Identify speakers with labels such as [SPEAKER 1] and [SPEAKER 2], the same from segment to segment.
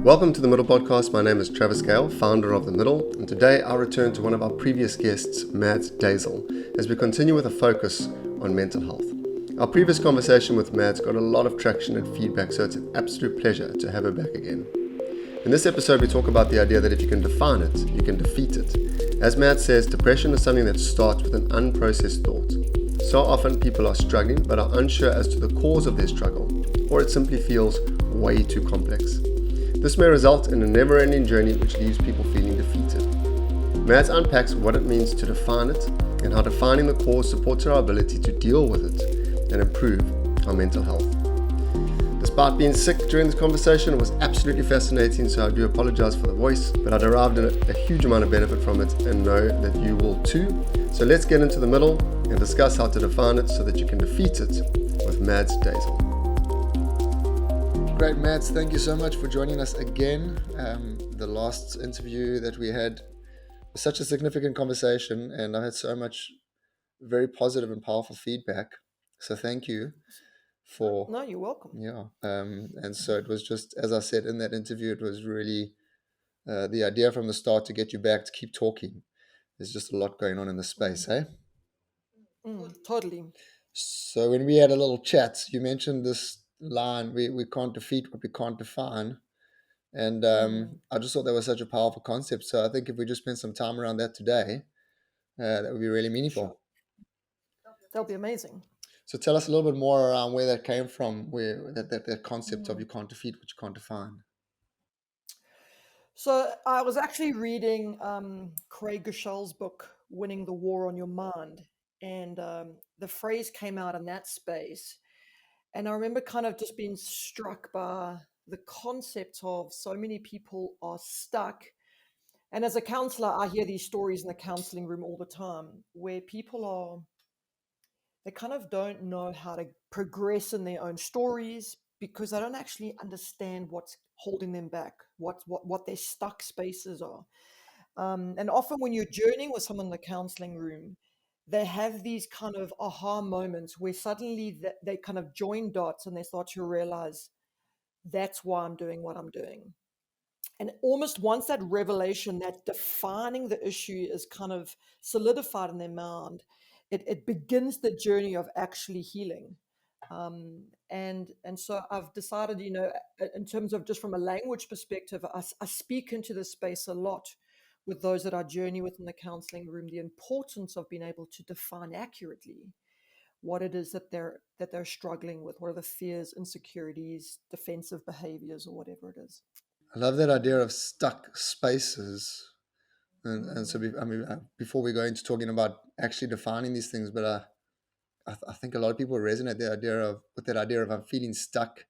[SPEAKER 1] Welcome to the Middle Podcast. My name is Travis Gale, founder of The Middle, and today I return to one of our previous guests, Madz Deysel, as we continue with a focus on mental health. Our previous conversation with Madz got a lot of traction and feedback, so it's an absolute pleasure to have her back again. In this episode, we talk about the idea that if you can define it, you can defeat it. As Madz says, depression is something that starts with an unprocessed thought. So often people are struggling but are unsure as to the cause of their struggle, or it simply feels way too complex. This may result in a never-ending journey which leaves people feeling defeated. Madz unpacks what it means to define it and how defining the cause supports our ability to deal with it and improve our mental health. Despite being sick during this conversation, it was absolutely fascinating, so I do apologize for the voice, but I derived a huge amount of benefit from it and know that you will too. So let's get into the middle and discuss how to define it so that you can defeat it with Madz Deysel. Great, Madz. Thank you so much for joining us again. The last interview that we had was such a significant conversation, and I had so much very positive and powerful feedback. So thank you for...
[SPEAKER 2] No, you're welcome.
[SPEAKER 1] Yeah. And so it was just, as I said in that interview, it was really the idea from the start to get you back to keep talking. There's just a lot going on in the space, eh?
[SPEAKER 2] Totally.
[SPEAKER 1] So when we had a little chat, you mentioned this line, we can't defeat what we can't define. And I just thought that was such a powerful concept. So I think if we just spend some time around that today, that would be really meaningful.
[SPEAKER 2] That'll be amazing.
[SPEAKER 1] So tell us a little bit more around where that came from, where that concept of you can't defeat what you can't define.
[SPEAKER 2] So I was actually reading Craig Gushal's book, Winning the War on Your Mind. And the phrase came out in that space. And I remember kind of just being struck by the concept of so many people are stuck. And as a counselor, I hear these stories in the counseling room all the time where they kind of don't know how to progress in their own stories because they don't actually understand what's holding them back, what their stuck spaces are. And often when you're journeying with someone in the counseling room, they have these kind of aha moments where suddenly they kind of join dots and they start to realize that's why I'm doing what I'm doing. And almost once that revelation, that defining the issue is kind of solidified in their mind, it begins the journey of actually healing. And so I've decided, in terms of just from a language perspective, I speak into this space a lot with those that I journey with in the counseling room, the importance of being able to define accurately what it is that they're struggling with, what are the fears, insecurities, defensive behaviors, or whatever it is.
[SPEAKER 1] I love that idea of stuck spaces. And so, before we go into talking about actually defining these things, but I think a lot of people resonate with that idea of I'm feeling stuck.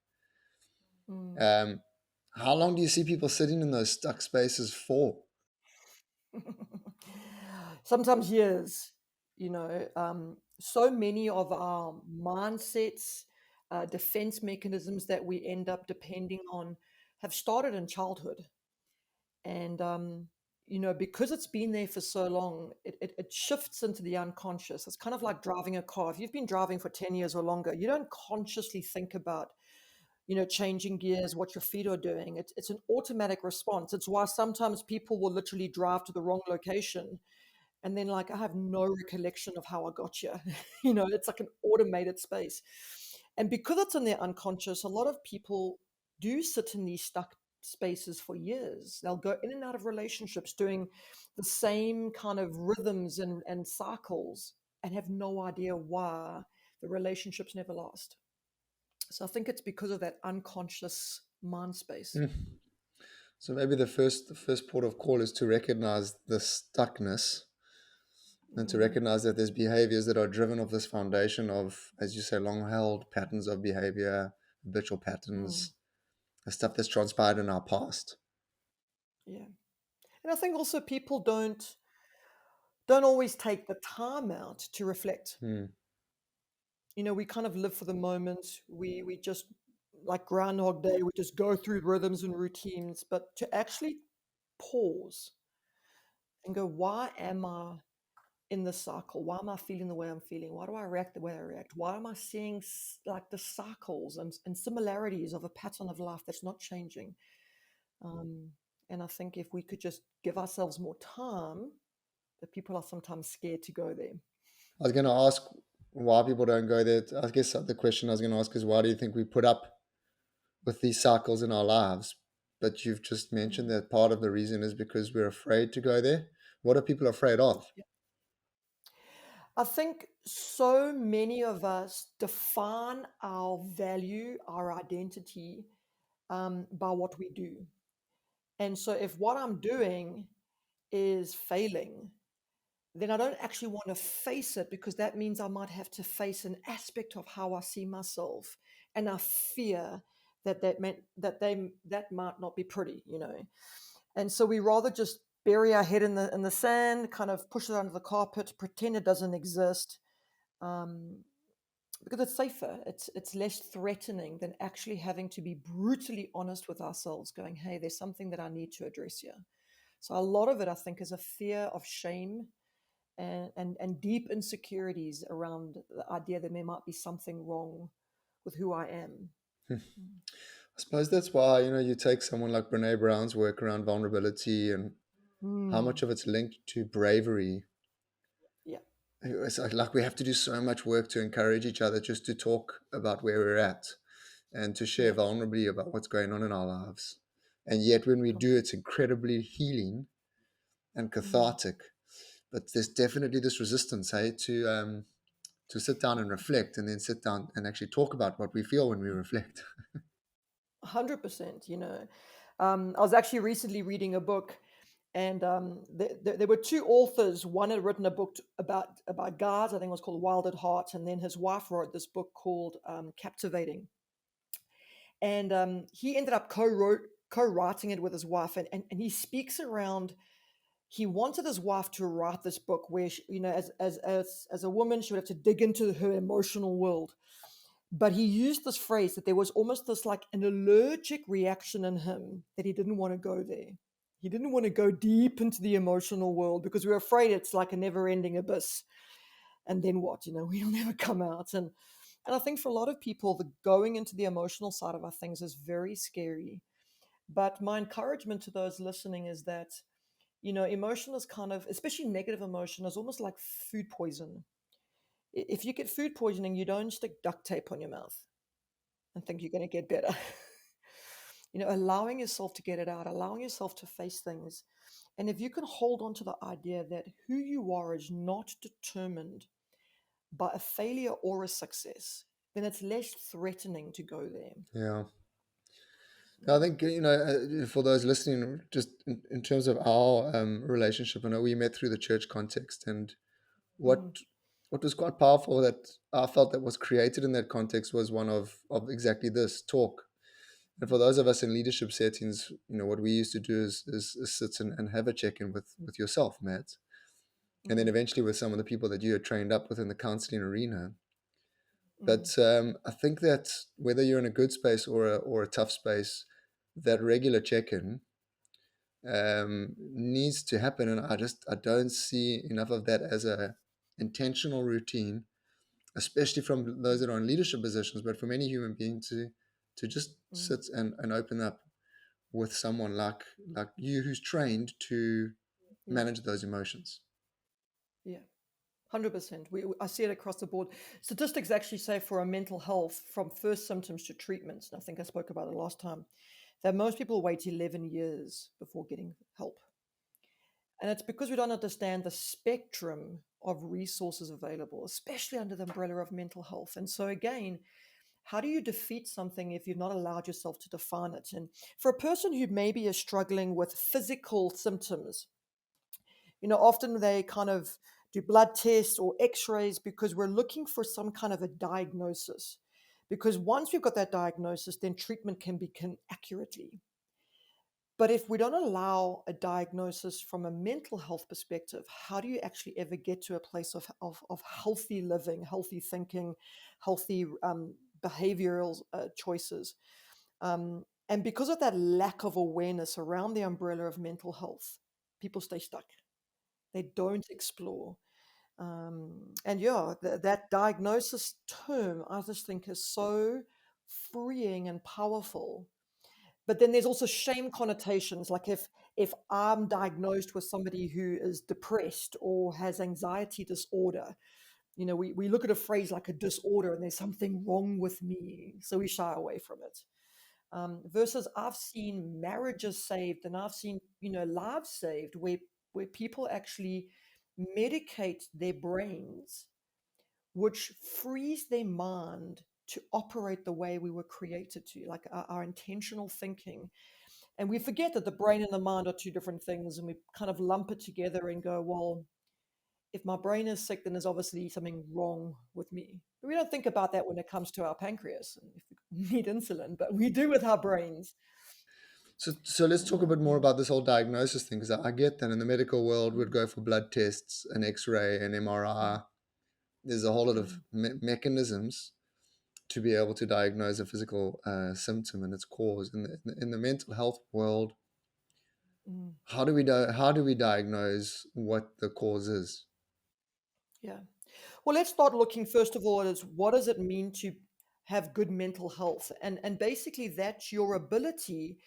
[SPEAKER 1] How long do you see people sitting in those stuck spaces for?
[SPEAKER 2] Sometimes years, so many of our mindsets, defense mechanisms that we end up depending on have started in childhood. And, because it's been there for so long, it shifts into the unconscious. It's kind of like driving a car. If you've been driving for 10 years or longer, you don't consciously think about changing gears, what your feet are doing. It's an automatic response. It's why sometimes people will literally drive to the wrong location and then I have no recollection of how I got here. It's like an automated space. And because it's in their unconscious, a lot of people do sit in these stuck spaces for years. They'll go in and out of relationships doing the same kind of rhythms and cycles and have no idea why the relationships never last. So I think it's because of that unconscious mind space.
[SPEAKER 1] So maybe the first port of call is to recognize the stuckness and to recognize that there's behaviors that are driven off this foundation of, as you say, long-held patterns of behavior, habitual patterns, the stuff that's transpired in our past.
[SPEAKER 2] Yeah. And I think also people don't always take the time out to reflect. We kind of live for the moment. We just, like Groundhog Day, we just go through rhythms and routines, but to actually pause and go, why am I in this cycle? Why am I feeling the way I'm feeling? Why do I react the way I react? Why am I seeing like the cycles and similarities of a pattern of life that's not changing? Um, and I think if we could just give ourselves more time, that people are sometimes scared to go there.
[SPEAKER 1] I was going to ask why people don't go there. I guess the question I was going to ask is, why do you think we put up with these cycles in our lives? But you've just mentioned
[SPEAKER 2] Mm.
[SPEAKER 1] that part of the reason is because we're afraid to go there. What are people afraid of?
[SPEAKER 2] Yeah. I think so many of us define our value, our identity, by what we do. And so if what I'm doing is failing, then I don't actually want to face it, because that means I might have to face an aspect of how I see myself, and I fear that might not be pretty, you know. And so we rather just bury our head in the sand, kind of push it under the carpet, pretend it doesn't exist, um, because it's safer. It's less threatening than actually having to be brutally honest with ourselves, going, "Hey, there's something that I need to address here." So a lot of it, I think, is a fear of shame and deep insecurities around the idea that there might be something wrong with who I am. Mm.
[SPEAKER 1] I suppose that's why, you take someone like Brene Brown's work around vulnerability and how much
[SPEAKER 2] Mm.
[SPEAKER 1] of it's linked to bravery.
[SPEAKER 2] Yeah,
[SPEAKER 1] It's like we have to do so much work to encourage each other just to talk about where we're at and to share
[SPEAKER 2] yeah,
[SPEAKER 1] vulnerably about what's going on in our lives. And yet, when we do, it's incredibly healing and
[SPEAKER 2] mm,
[SPEAKER 1] cathartic. But there's definitely this resistance, hey, to sit down and reflect, and then sit down and actually talk about what we feel when we reflect.
[SPEAKER 2] 100%. I was actually recently reading a book, and there were two authors. One had written a book about guards. I think it was called Wild at Heart, and then his wife wrote this book called Captivating. And he ended up co-writing it with his wife, and he speaks around. He wanted his wife to write this book where she, as a woman, she would have to dig into her emotional world. But he used this phrase that there was almost this like an allergic reaction in him, that he didn't want to go there. He didn't want to go deep into the emotional world because we were afraid it's like a never-ending abyss. And then what? We'll never come out. And I think for a lot of people, the going into the emotional side of our things is very scary. But my encouragement to those listening is that, emotion is kind of, especially negative emotion, is almost like food poison. If you get food poisoning, you don't stick duct tape on your mouth and think you're going to get better. Allowing yourself to get it out, allowing yourself to face things. And if you can hold on to the idea that who you are is not determined by a failure or a success, then it's less threatening to go there.
[SPEAKER 1] Yeah. I think, for those listening, just in terms of our relationship, I know we met through the church context, and
[SPEAKER 2] Mm,
[SPEAKER 1] what what was quite powerful that I felt that was created in that context was one of exactly this talk. And for those of us in leadership settings, what we used to do is sit and have a check-in with yourself, Matt, and then
[SPEAKER 2] mm,
[SPEAKER 1] eventually with some of the people that you had trained up within the counseling arena.
[SPEAKER 2] mm,
[SPEAKER 1] But I think that whether you're in a good space or a tough space, that regular check-in needs to happen, and I don't see enough of that as a intentional routine, especially from those that are in leadership positions, but from any human being to just
[SPEAKER 2] mm.
[SPEAKER 1] sit and open up with someone like you who's trained to
[SPEAKER 2] Yeah,
[SPEAKER 1] manage those emotions.
[SPEAKER 2] yeah. 100%. I see it across the board. Statistics actually say for a mental health, from first symptoms to treatments, and I think I spoke about it last time, that most people wait 11 years before getting help. And it's because we don't understand the spectrum of resources available, especially under the umbrella of mental health. And so, again, how do you defeat something if you've not allowed yourself to define it? And for a person who maybe is struggling with physical symptoms, often they kind of do blood tests or x-rays because we're looking for some kind of a diagnosis. Because once we've got that diagnosis, then treatment can begin accurately. But if we don't allow a diagnosis from a mental health perspective, how do you actually ever get to a place of healthy living, healthy thinking, healthy behavioral choices? And because of that lack of awareness around the umbrella of mental health, people stay stuck. They don't explore. And yeah, that diagnosis term, I just think, is so freeing and powerful, But then there's also shame connotations. Like if I'm diagnosed with somebody who is depressed or has anxiety disorder, we look at a phrase like a disorder and there's something wrong with me. So we shy away from it. Versus I've seen marriages saved and I've seen, lives saved where people actually medicate their brains, which frees their mind to operate the way we were created to, like our intentional thinking. And we forget that the brain and the mind are two different things, and we kind of lump it together and go, well, if my brain is sick, then there's obviously something wrong with me. But we don't think about that when it comes to our pancreas and if we need insulin, but we do with our brains.
[SPEAKER 1] So let's talk a bit more about this whole diagnosis thing, because I get that in the medical world, we'd
[SPEAKER 2] Mm,
[SPEAKER 1] go for blood tests, an X-ray, an MRI.
[SPEAKER 2] mm,
[SPEAKER 1] There's a whole lot of
[SPEAKER 2] mm,
[SPEAKER 1] mechanisms to be able to diagnose a physical symptom and its cause. In the mental health world,
[SPEAKER 2] mm.
[SPEAKER 1] how do we diagnose what the cause is?
[SPEAKER 2] Yeah. Well, let's start looking first of all at what does it mean to have good mental health? And basically that's your ability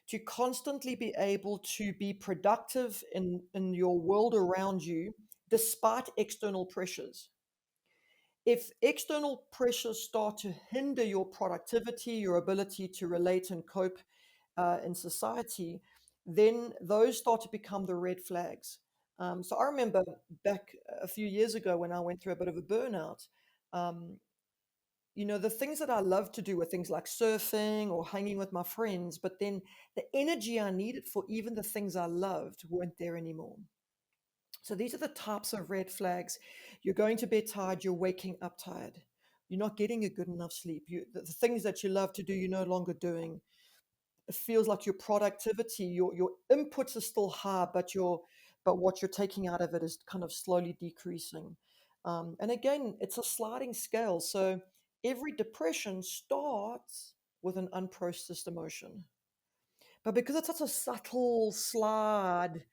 [SPEAKER 2] to constantly be able to be productive in your world around you despite external pressures. If external pressures start to hinder your productivity, your ability to relate and cope in society, then those start to become the red flags. So I remember back a few years ago when I went through a bit of a burnout. Um, the things that I love to do were things like surfing or hanging with my friends, but then the energy I needed for even the things I loved weren't there anymore. So these are the types of red flags. You're going to bed tired, you're waking up tired. You're not getting a good enough sleep. The things that you love to do, you're no longer doing. It feels like your productivity, your inputs are still high, but what you're taking out of it is kind of slowly decreasing. And again, it's a sliding scale. So every depression starts with an unprocessed emotion. But because it's such a subtle slide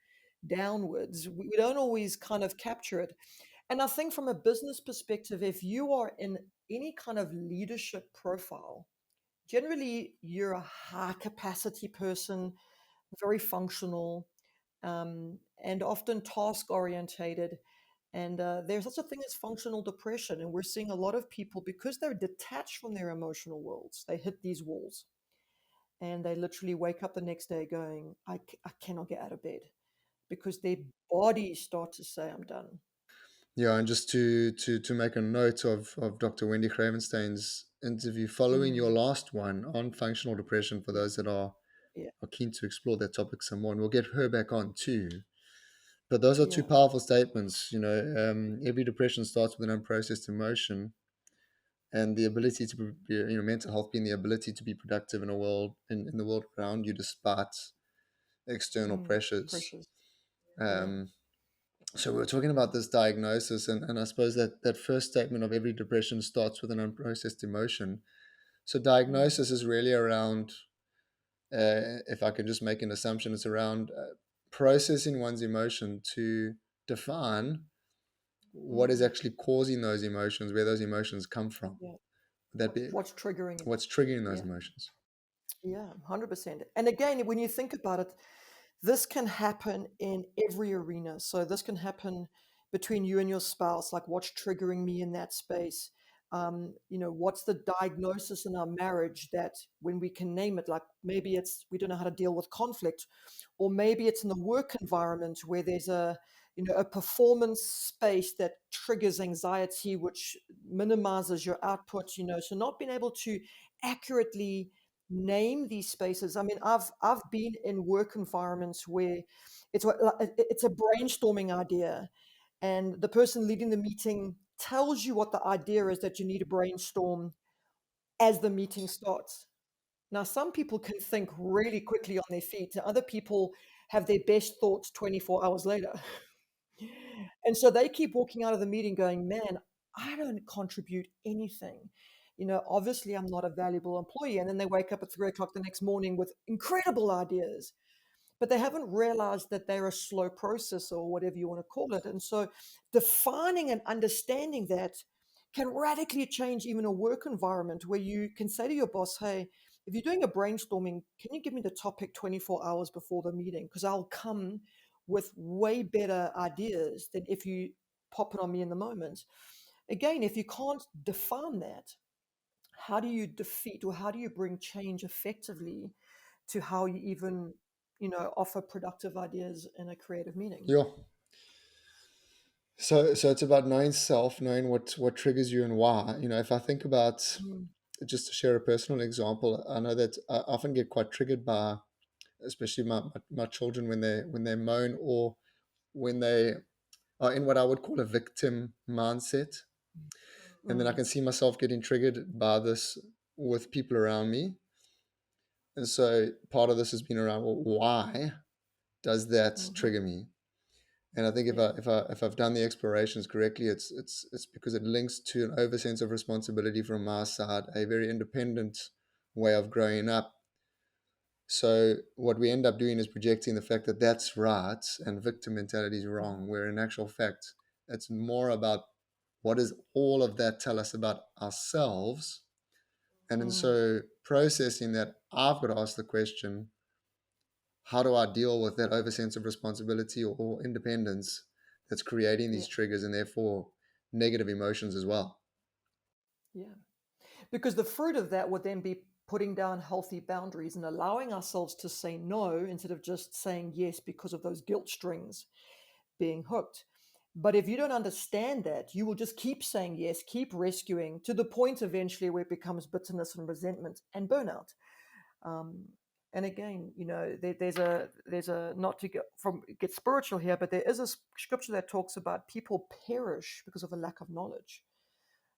[SPEAKER 2] downwards, we don't always kind of capture it. And I think from a business perspective, if you are in any kind of leadership profile, generally you're a high capacity person, very functional, and often task orientated. And there's such a thing as functional depression. And we're seeing a lot of people, because they're detached from their emotional worlds, they hit these walls and they literally wake up the next day going, I cannot get out of bed because their bodies start to say, I'm done.
[SPEAKER 1] Yeah, and just to make a note of Dr. Wendy Cravenstein's interview following your
[SPEAKER 2] Mm,
[SPEAKER 1] last one on functional depression, for
[SPEAKER 2] yeah,
[SPEAKER 1] those that
[SPEAKER 2] yeah,
[SPEAKER 1] are keen to explore that topic some more, and we'll get her back on too. But those are two
[SPEAKER 2] yeah.
[SPEAKER 1] powerful statements. Every depression starts with an unprocessed emotion, and the ability to be, mental health being the ability to be productive in a world in the world around you despite external
[SPEAKER 2] Mm,
[SPEAKER 1] pressures.
[SPEAKER 2] pressures. Yeah.
[SPEAKER 1] Um, so we're talking about this diagnosis, and I suppose that first statement of every depression starts with an unprocessed emotion. So
[SPEAKER 2] Mm,
[SPEAKER 1] diagnosis is really around, if I can just make an assumption, it's around processing one's emotion to define what is
[SPEAKER 2] mm,
[SPEAKER 1] actually causing those emotions, where those emotions come from.
[SPEAKER 2] yeah.
[SPEAKER 1] Would that be
[SPEAKER 2] What's triggering it?
[SPEAKER 1] what's triggering those
[SPEAKER 2] Yeah.
[SPEAKER 1] emotions?
[SPEAKER 2] Yeah, 100%. And again, when you think about it, this can happen in every arena. So this can happen between you and your spouse, like what's triggering me in that space. What's the diagnosis in our marriage that when we can name it, like maybe it's we don't know how to deal with conflict, or maybe it's in the work environment where there's a performance space that triggers anxiety, which minimizes your output. So not being able to accurately name these spaces. I mean, I've been in work environments where it's a brainstorming idea, and the person leading the meeting tells you what the idea is that you need to brainstorm as the meeting starts. Now, some people can think really quickly on their feet, and other people have their best thoughts 24 hours later. And so they keep walking out of the meeting going, man, I don't contribute anything. Obviously, I'm not a valuable employee. And then they wake up at 3 o'clock the next morning with incredible ideas, but they haven't realized that they're a slow processor or whatever you want to call it. And so defining and understanding that can radically change even a work environment where you can say to your boss, hey, if you're doing a brainstorming, can you give me the topic 24 hours before the meeting? Because I'll come with way better ideas than if you pop it on me in the moment. Again, if you can't define that, how do you defeat or how do you bring change effectively to how you even, offer productive ideas in a creative meeting?
[SPEAKER 1] Yeah. So it's about knowing self, knowing what triggers you and why. If I think about,
[SPEAKER 2] Mm,
[SPEAKER 1] just to share a personal example, I know that I often get quite triggered by, especially my children, when they moan, or when they are in what I would call a victim mindset. And then I
[SPEAKER 2] mm,
[SPEAKER 1] can see myself getting triggered by this with people around me. And so part of this has been around, well, why does that
[SPEAKER 2] mhm.
[SPEAKER 1] trigger me? And I think
[SPEAKER 2] Yeah,
[SPEAKER 1] if I've done the explorations correctly, it's because it links to an over sense of responsibility from my side, a very independent way of growing up. So what we end up doing is projecting the fact that that's right and victim mentality is wrong,
[SPEAKER 2] mhm,
[SPEAKER 1] where in actual fact, it's more about what does all of that tell us about ourselves. And in
[SPEAKER 2] mm,
[SPEAKER 1] so processing that, I've got to ask the question, how do I deal with that over sense of responsibility or independence that's creating
[SPEAKER 2] yeah,
[SPEAKER 1] these triggers and therefore negative emotions as well?
[SPEAKER 2] yeah. Because the fruit of that would then be putting down healthy boundaries and allowing ourselves to say no instead of just saying yes because of those guilt strings being hooked. But if you don't understand that, you will just keep saying yes, keep rescuing to the point eventually where it becomes bitterness and resentment and burnout. Um, and again, there's a not to get spiritual here, but there is a scripture that talks about people perish because of a lack of knowledge.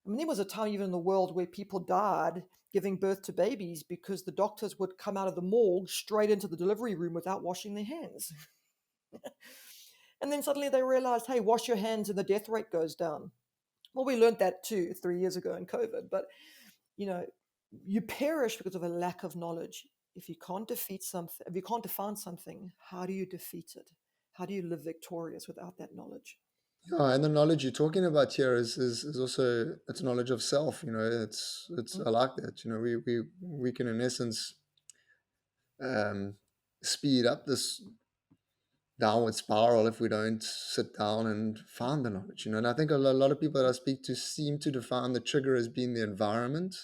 [SPEAKER 2] I mean, there was a time even in the world where people died giving birth to babies because the doctors would come out of the morgue straight into the delivery room without washing their hands. And then suddenly they realized, hey, wash your hands and the death rate goes down. Well, we learned that too 3 years ago in COVID, but you know, you perish because of a lack of knowledge. If you can't defeat something, if you can't define something, how do you defeat it? How do you live victorious without that knowledge?
[SPEAKER 1] Yeah, and the knowledge you're talking about here is also, it's knowledge of self. It's
[SPEAKER 2] Mm,
[SPEAKER 1] I like that. We can in essence um, speed up this downward spiral if we don't sit down and find the knowledge. And I think a lot of people that I speak to seem to define the trigger as being the environment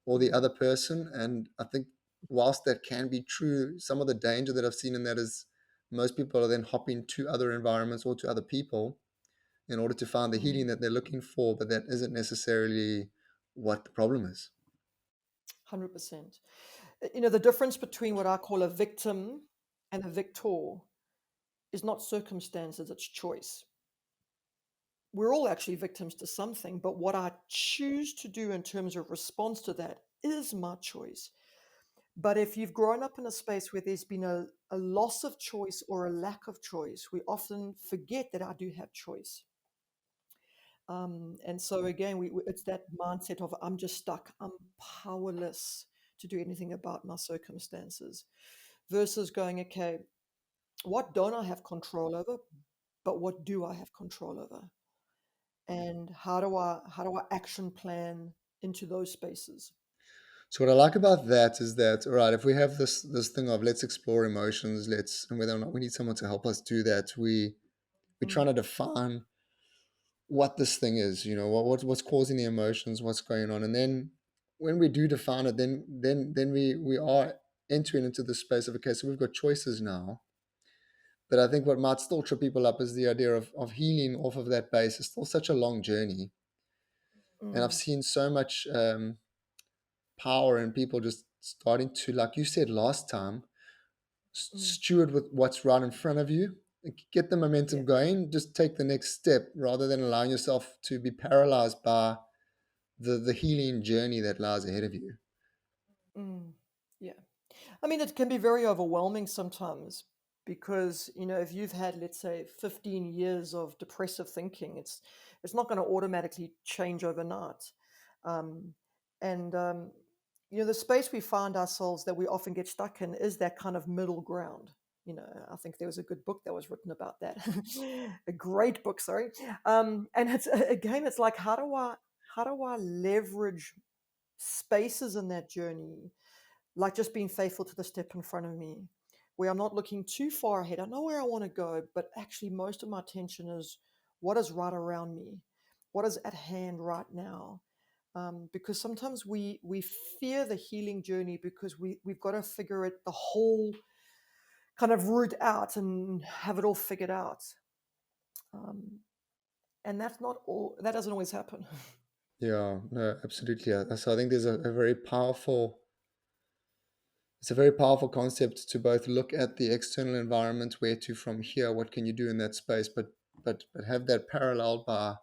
[SPEAKER 1] or the
[SPEAKER 2] mm,
[SPEAKER 1] other person. And I think whilst that can be true, some of the danger that I've seen in that is most people are then hopping to other environments or to other people in order to find the healing
[SPEAKER 2] mm.
[SPEAKER 1] that they're looking for, but that isn't necessarily what the problem is.
[SPEAKER 2] 100%. The difference between what I call a victim and a victor is not circumstances, it's choice. We're all actually victims to something, but what I choose to do in terms of response to that is my choice. But if you've grown up in a space where there's been a loss of choice or a lack of choice, we often forget that I do have choice. And so again, it's that mindset of I'm just stuck, I'm powerless to do anything about my circumstances, versus going, okay, what don't I have control over, but what do I have control over? And how do I action plan into those spaces?
[SPEAKER 1] So what I like about that is that, all right, if we have this thing of let's explore emotions, and whether or not we need someone to help us do that, we're trying
[SPEAKER 2] Mm,
[SPEAKER 1] to define what this thing is, what's causing the emotions, what's going on. And then when we do define it, then we are entering into the space of, okay, so we've got choices now. But I think what might still trip people up is the idea of healing off of that base is still such a long journey. And I've
[SPEAKER 2] mm,
[SPEAKER 1] seen so much power in people just starting to, like you said last time,
[SPEAKER 2] mm.
[SPEAKER 1] steward with what's right in front of you. Get the
[SPEAKER 2] Yeah.
[SPEAKER 1] momentum going. Just take the next step rather than allowing yourself to be paralyzed by the healing journey that lies ahead of you.
[SPEAKER 2] Mm, yeah. I mean, it can be very overwhelming sometimes because, if you've had, let's say, 15 years of depressive thinking, it's not going to automatically change overnight. Um, and the space we find ourselves that we often get stuck in is that kind of middle ground. I think there was a good book that was written about that, a great book, sorry. And it's again, it's like how do I leverage spaces in that journey like just being faithful to the step in front of me, where I'm not looking too far ahead. I know where I want to go, but actually, most of my attention is what is right around me, what is at hand right now. Because sometimes we fear the healing journey because we've got to figure it the whole kind of route out and have it all figured out. Um, and that's not all. That doesn't always happen.
[SPEAKER 3] Yeah, no, absolutely. So I think there's a very powerful, it's a very powerful concept to both look at the external environment, where to from here, what can you do in that space, but have that paralleled by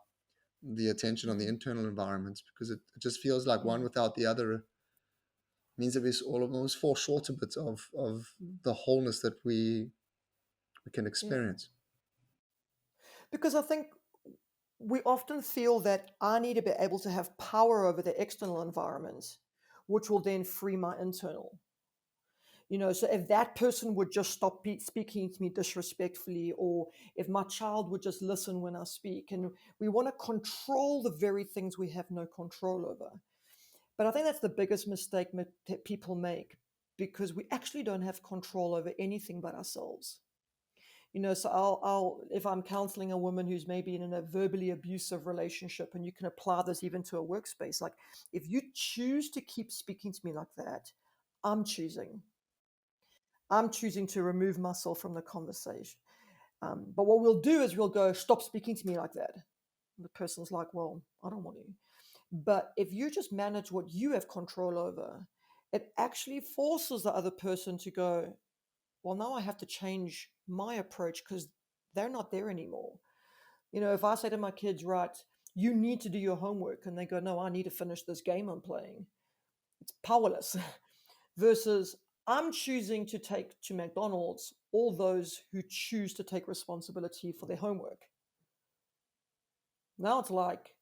[SPEAKER 3] the attention on the
[SPEAKER 2] Mhm.
[SPEAKER 3] internal environment, because it just feels like one
[SPEAKER 2] Mm,
[SPEAKER 3] without the other means that we all almost fall short a bit of
[SPEAKER 2] mm.
[SPEAKER 3] the wholeness that we can
[SPEAKER 2] Yeah.
[SPEAKER 3] experience.
[SPEAKER 2] Because I think we often feel that I need to be able to have power over the external environment, which will then free my internal. So if that person would just stop speaking to me disrespectfully, or if my child would just listen when I speak, and we want to control the very things we have no control over. But I think that's the biggest mistake that people make, because we actually don't have control over anything but ourselves. So if I'm counseling a woman who's maybe in a verbally abusive relationship, and you can apply this even to a workspace, like if you choose to keep speaking to me like that, I'm choosing. I'm choosing to remove myself from the conversation. But what we'll do is we'll go, stop speaking to me like that. And the person's like, well, I don't want to. But if you just manage what you have control over, it actually forces the other person to go, well, now I have to change my approach because they're not there anymore. If I say to my kids, right, you need to do your homework, and they go, no, I need to finish this game I'm playing, it's powerless. Versus I'm choosing to take to McDonald's all those who choose to take responsibility for their homework. Now it's like,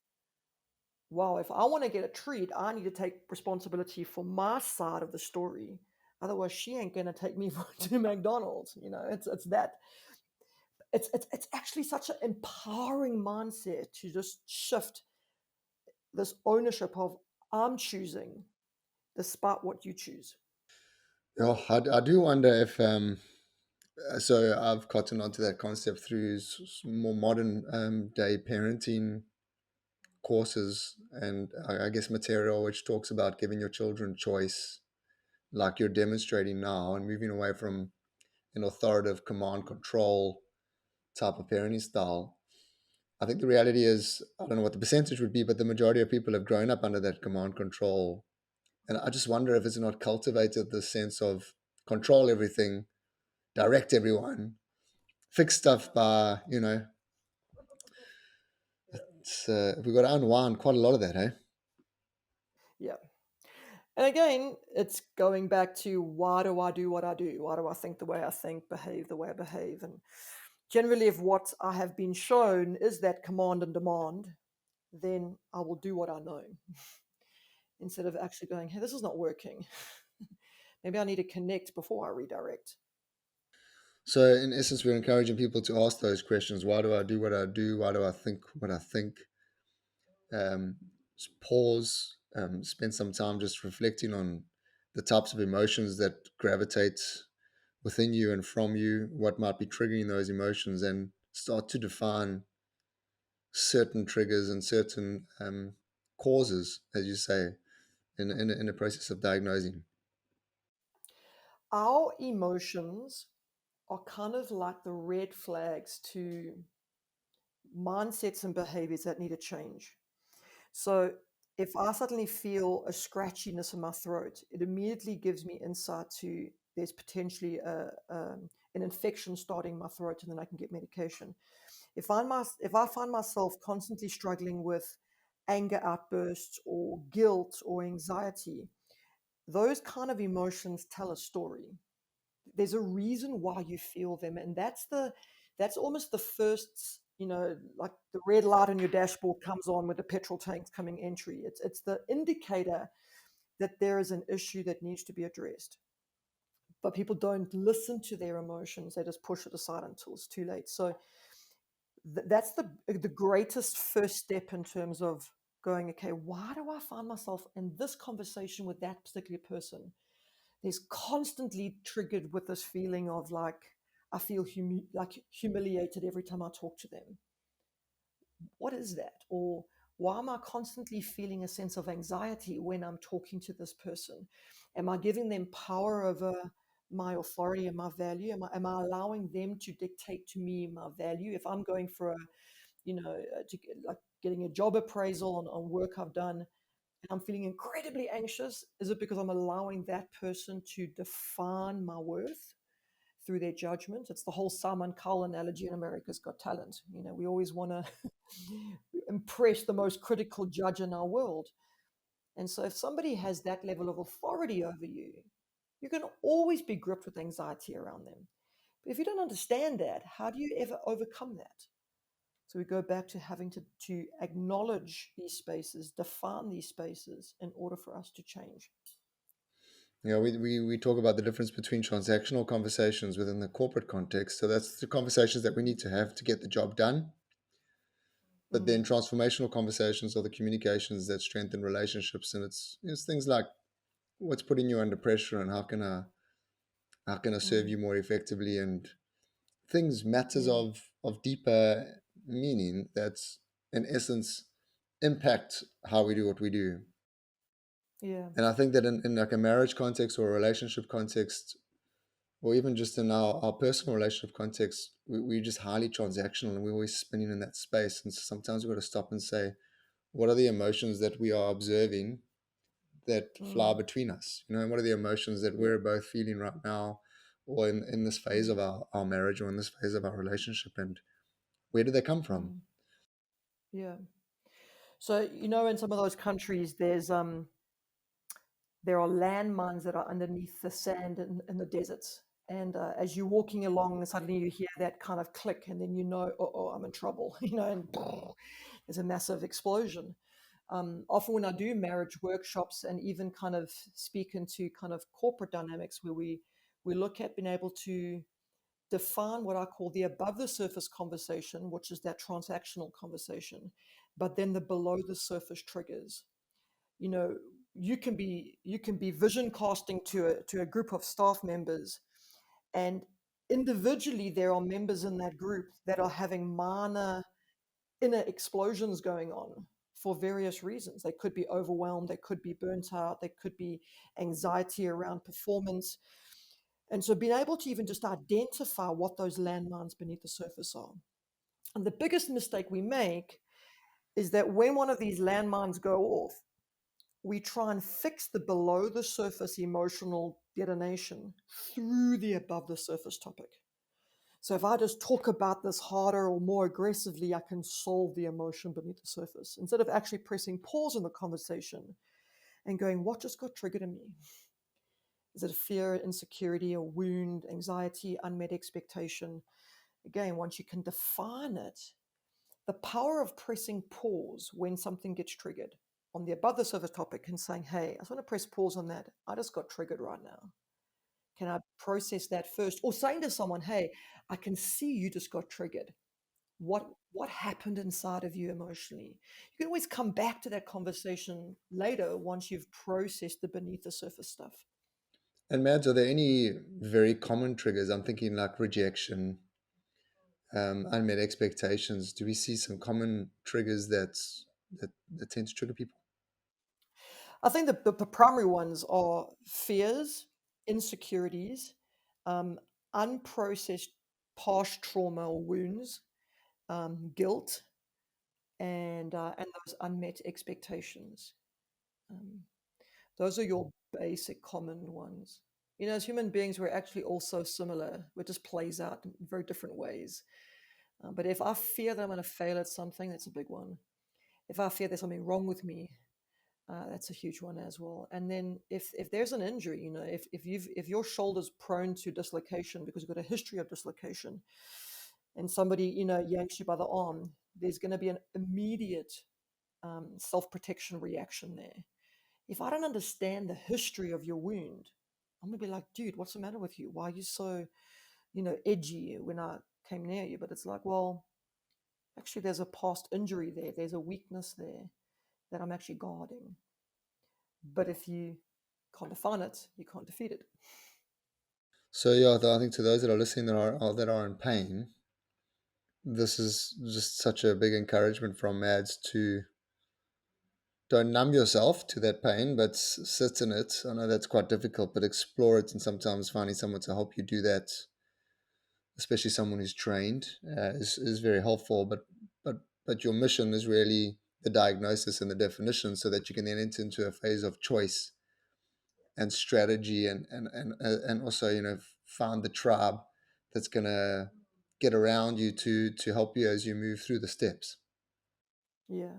[SPEAKER 2] wow, if I want to get a treat, I need to take responsibility for my side of the story. Otherwise, she ain't gonna take me to McDonald's. It's that it's actually such an empowering mindset to just shift this ownership of I'm choosing despite what you choose.
[SPEAKER 3] Yeah, I do wonder if so I've gotten onto that concept through more modern day parenting courses, and I guess material which talks about giving your children choice, like you're demonstrating now, and moving away from an authoritative command control type of parenting style. I think the reality is, I don't know what the percentage would be, but the majority of people have grown up under that command control. And I just wonder if it's not cultivated the sense of control everything, direct everyone, fix stuff by, we've got to unwind quite a lot of that, eh?
[SPEAKER 2] Yeah. And again, it's going back to why do I do what I do? Why do I think the way I think, behave the way I behave? And generally, if what I have been shown is that command and demand, then I will do what I know instead of actually going, hey, this is not working. Maybe I need to connect before I redirect.
[SPEAKER 3] So, in essence, we're encouraging people to ask those questions. Why do I do what I do? Why do I think what I think? Just pause, spend some time just reflecting on the types of emotions that gravitate within you and from you, what might be triggering those emotions, and start to define certain triggers and certain causes, as you say, in the process of diagnosing.
[SPEAKER 2] Our emotions are kind of like the red flags to mindsets and behaviors that need to change. So if I suddenly feel a scratchiness in my throat, it immediately gives me insight to there's potentially an infection starting in my throat, and then I can get medication. If I find myself constantly struggling with anger outbursts or guilt or anxiety, those kind of emotions tell a story. There's a reason why you feel them, and that's almost the first, like the red light on your dashboard comes on with the petrol tanks coming entry. It's the indicator that there is an issue that needs to be addressed. But people don't listen to their emotions, they just push it aside until it's too late. So that's the greatest first step in terms of going, okay, why do I find myself in this conversation with that particular person? there's constantly triggered with this feeling of like, I feel humiliated every time I talk to them. What is that? Or why am I constantly feeling a sense of anxiety when I'm talking to this person? Am I giving them power over my authority and my value? Am I allowing them to dictate to me my value? If I'm going for like getting a job appraisal on work I've done, and I'm feeling incredibly anxious, is it because I'm allowing that person to define my worth through their judgment? It's the whole Simon Cowell analogy in America's Got Talent. We always want to impress the most critical judge in our world. And so if somebody has that level of authority over you, you're going to always be gripped with anxiety around them. But if you don't understand that, how do you ever overcome that? So we go back to having to acknowledge these spaces, define these spaces in order for us to change.
[SPEAKER 3] Yeah, we talk about the difference between transactional conversations within the corporate context. So that's the conversations that we need to have to get the job done. But then transformational conversations are the communications that strengthen relationships. And it's things like what's putting you under pressure and how can I serve you more effectively, and matters
[SPEAKER 2] Yeah,
[SPEAKER 3] of deeper meaning that's in essence impact how we do what we do.
[SPEAKER 2] yeah,
[SPEAKER 3] And I think that in like a marriage context or a relationship context, or even just in our personal relationship context, we're just highly transactional and we're always spinning in that space. And so sometimes we've got to stop and say, what are the emotions that we are observing that fly between us? And what are the emotions that
[SPEAKER 2] yeah,
[SPEAKER 3] we're both feeling right now, or in this phase of our marriage or in this phase of our relationship? And where do they come from?
[SPEAKER 2] yeah. So in some of those countries, there are landmines that are underneath the sand in the deserts. And as you're walking along, suddenly you hear that kind of click, and then oh, I'm in trouble, and there's a massive explosion. Often when I do marriage workshops and even kind of speak into kind of corporate dynamics where we look at being able to define what I call the above the surface conversation, which is that transactional conversation, but then the below the surface triggers. you know you can be vision casting to a group of staff members, and individually there are members in that group that are having minor inner explosions going on for various reasons. They could be overwhelmed, they could be burnt out, they could be anxiety around performance. And so being able to even just identify what those landmines beneath the surface are. And the biggest mistake we make is that when one of these landmines go off, we try and fix the below the surface emotional detonation through the above the surface topic. So if I just talk about this harder or more aggressively, I can solve the emotion beneath the surface, instead of actually pressing pause in the conversation and going, what just got triggered in me? Is it a fear, insecurity, a wound, anxiety, unmet expectation? Again, once you can define it, the power of pressing pause when something gets triggered on the above the surface topic and saying, hey, I just want to press pause on that. I just got triggered right now. Can I process that first? Or saying to someone, hey, I can see you just got triggered. What happened inside of you emotionally? You can always come back to that conversation later once you've processed the beneath the surface stuff.
[SPEAKER 3] And Mads, are there any very common triggers? I'm thinking like rejection, unmet expectations. Do we see some common triggers that tend to trigger people?
[SPEAKER 2] I think the primary ones are fears, insecurities, um, unprocessed past trauma or wounds, guilt, and those unmet expectations. Um, those are your basic common ones. As human beings, we're actually all so similar. It just plays out in very different ways. But if I fear that I'm going to fail at something, that's a big one. If I fear there's something wrong with me, that's a huge one as well. And then if there's an injury, if your shoulder's prone to dislocation because you've got a history of dislocation, and somebody yanks you by the arm, there's going to be an immediate self-protection reaction there. If I don't understand the history of your wound, I'm gonna be like, dude, what's the matter with you? Why are you so, edgy when I came near you? But it's like, well, actually, there's a past injury there. There's a weakness there that I'm actually guarding. But if you can't define it, you can't defeat it.
[SPEAKER 3] So yeah, I think to those that are listening that are in pain, this is just such a big encouragement from Madz to don't numb yourself to that pain, but sit in it. I know that's quite difficult, but explore it, and sometimes finding someone to help you do that, especially someone who's trained, is very helpful. But your mission is really the diagnosis and the definition, so that you can then enter into a phase of choice and strategy, and also, you know, find the tribe that's gonna get around you to help you as you move through the steps.
[SPEAKER 2] Yeah.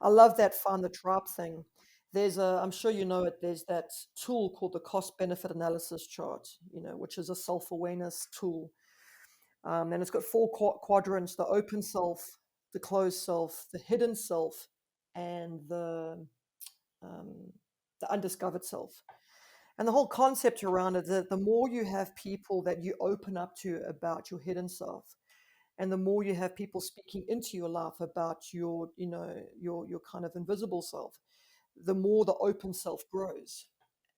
[SPEAKER 2] I love that find the tribe thing. I'm sure you know it, there's that tool called the cost benefit analysis chart, which is a self awareness tool. And it's got four quadrants: the open self, the closed self, the hidden self, and um, the undiscovered self. And the whole concept around it, the more you have people that you open up to about your hidden self, and the more you have people speaking into your life about your kind of invisible self, the more the open self grows.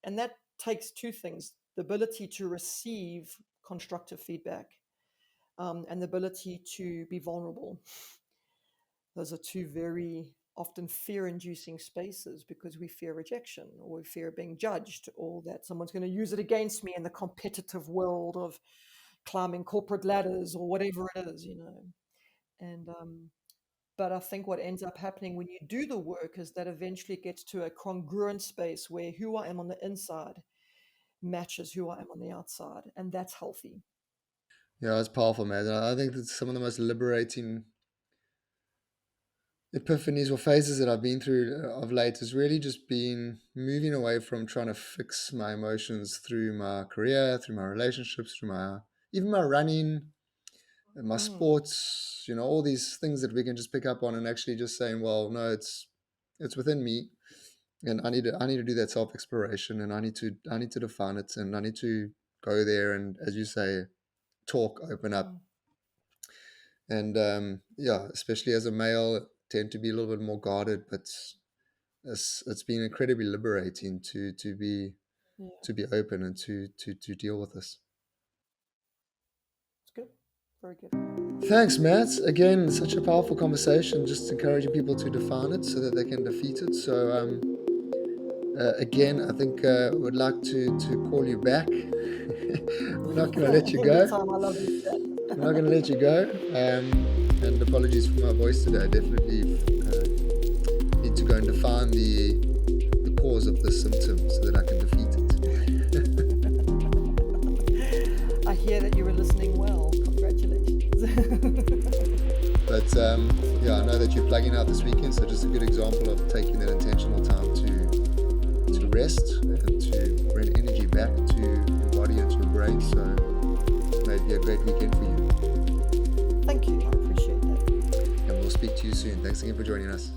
[SPEAKER 2] And that takes two things: the ability to receive constructive feedback, and the ability to be vulnerable. Those are two very often fear-inducing spaces, because we fear rejection, or we fear being judged, or that someone's going to use it against me in the competitive world of climbing corporate ladders or whatever it is. And but I think what ends up happening when you do the work is that eventually it gets to a congruent space where who I am on the inside matches who I am on the outside, and that's healthy.
[SPEAKER 3] Yeah, it's powerful, man. I think that's some of the most liberating epiphanies or phases that I've been through of late, is really just been moving away from trying to fix my emotions through my career, through my relationships, through even my running and my
[SPEAKER 2] Mm,
[SPEAKER 3] sports, all these things that we can just pick up on, and actually just saying, well, no, it's within me, and I need to do that self exploration, and I need to define it, and I need to go there, and as you say, talk, open up.
[SPEAKER 2] mm,
[SPEAKER 3] And yeah, especially as a male, tend to be a little bit more guarded, but it's been incredibly liberating to be
[SPEAKER 2] yeah,
[SPEAKER 3] open and to deal with this.
[SPEAKER 2] it's good. Very good.
[SPEAKER 3] Thanks, Matt. Again, such a powerful conversation, just encouraging people to define it so that they can defeat it. So again, I think would like to call you back. We're not going to let you go.
[SPEAKER 2] Anytime. I love this chat.
[SPEAKER 3] We're not going to let you go. And apologies for my voice today. I definitely need to go and define the cause of the symptom so that I can defeat it.
[SPEAKER 2] I hear that you were listening well. Congratulations.
[SPEAKER 3] But yeah, I know that you're plugging out this weekend, so just a good example of taking that intentional time to rest and to bring energy back to your body and to your brain. So it may be a great weekend for you.
[SPEAKER 2] Thank you. I appreciate that.
[SPEAKER 3] And we'll speak to you soon. Thanks again for joining us.